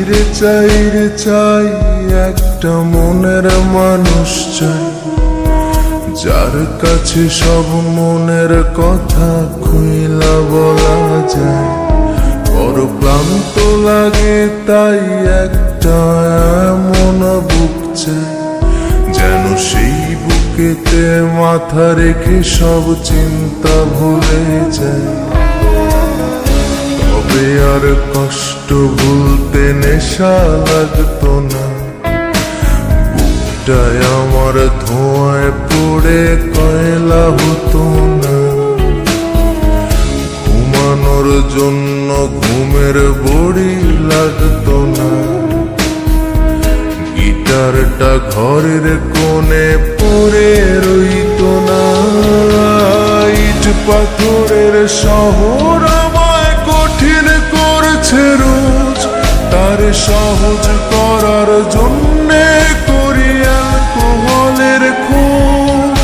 রে চাই একটা মনের মানুষ চাই, যার কাছে সব মনের কথা খুইলা বলা যায়। বড় ক্লান্ত লাগে তাই একটা এমন বুক চাই, যেন সেই বুকেতে মাথা রেখে সব চিন্তা ভুলে যায়। তবে আর কষ্ট ভুলতে নেশা লাগতো না, বুকটায় আমার ধোঁয়ায় পড়ে কয়লা হতো না। ঘুমানোর জন্য ঘুমের বড়ি লাগতো না, গিটারটা ঘরের কোণে পড়ে রইতো না। ইট পাথরের শহর আমায় কঠিন করছে রোজ, তার সহজ করার জন্যে করি অ্যালকোহলের খোঁজ।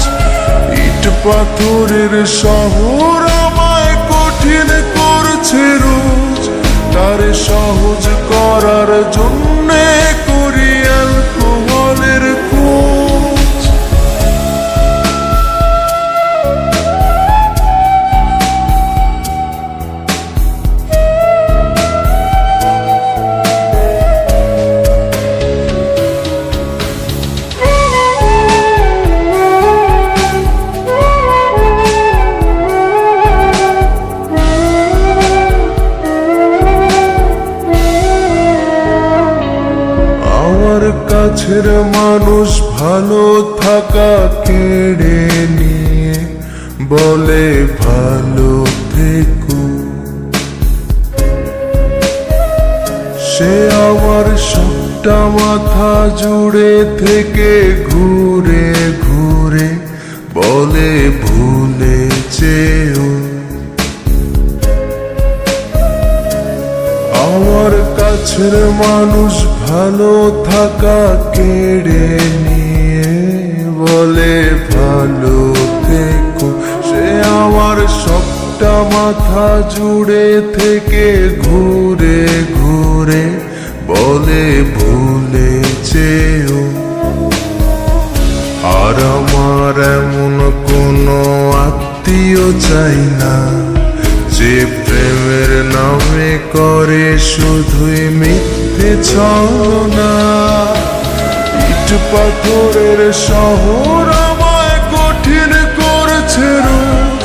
ইট পাথরের শহর আমায় কঠিন করছে রোজ, তার সহজ করার জন্যে করি অ্যালকোহলের খোঁজ। কাছের মানুষ ভালো থাকা কেড়ে নিয়ে বলে ভালো থেকো, সে আমার সবটা মাথা জুড়ে থেকে ঘুরে ঘুরে বলে ভুলে যেও। আমার কাছের মানুষ ভালো থাকা কেড়ে নিয়ে বলে ভালো থেকো, সে আমার সবটা মাথা জুড়ে থেকে ঘুরে ঘুরে বলে ভুলে যেও। আর আমার এমন কোনো আত্মীয় চাই না, যে প্রেমের নামে করে শুধুই মিথ্যে ছলনা। ইট পাথরের শহর আমায় কঠিন করছে রোজ,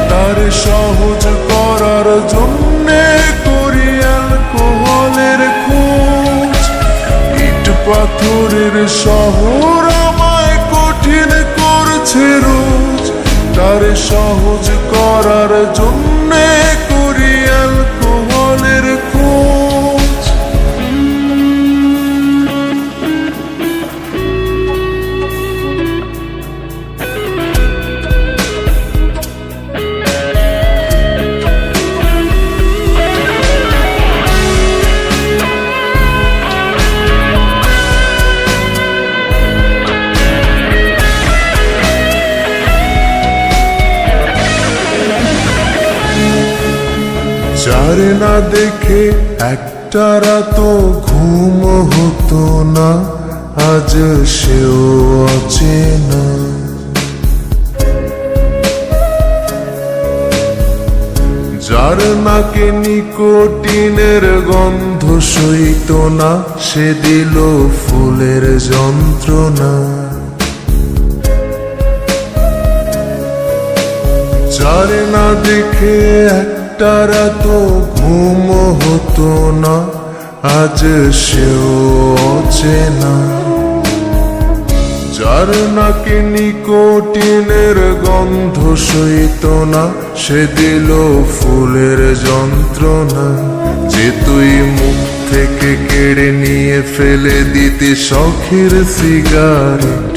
তার সহজ করার জন্যে করি অ্যালকোহলের খোঁজ। ইট পাথরের শহর আমায় কঠিন করছে রোজ, তার সহজ করার জন্যে করি অ্যালকোহলের খোঁজ। যারে না দেখে একটা রাতও ঘুম হতো না, আজ সেও অচেনা। যার নাকে নিকোটিনের গন্ধ সইত না, সে দিল ফুলের যন্ত্রণা। যারে না দেখে একটা রাতও ঘুম হতো না, আজ সেও অচেনা। যার নাকে নিকোটিনের গন্ধ সইত না, সে দিল ফুলের যন্ত্রণা। যে তুই মুখ থেকে কেড়ে নিয়ে ফেলে দিতে শখের সিগারেট,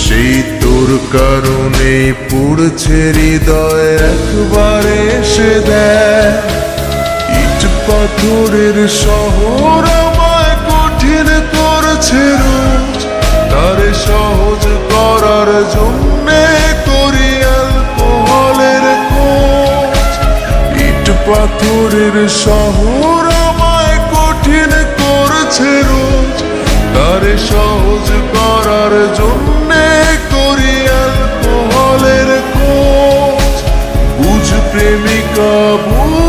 সেই তোর কারণেই পুড়ছে হৃদয় একবারে এসে দেয়। ইট পাথরের শহর আমায় কঠিন করছে রোজ, তার সহজ করার জন্যে করি অ্যালকোহলের খোঁজ। ইট পাথরের শহর আমায় কঠিন করছে সহজ করার জন্যে করি অ্যালকোহলের খোঁজ। বুঝ প্রেমিকা বুঝ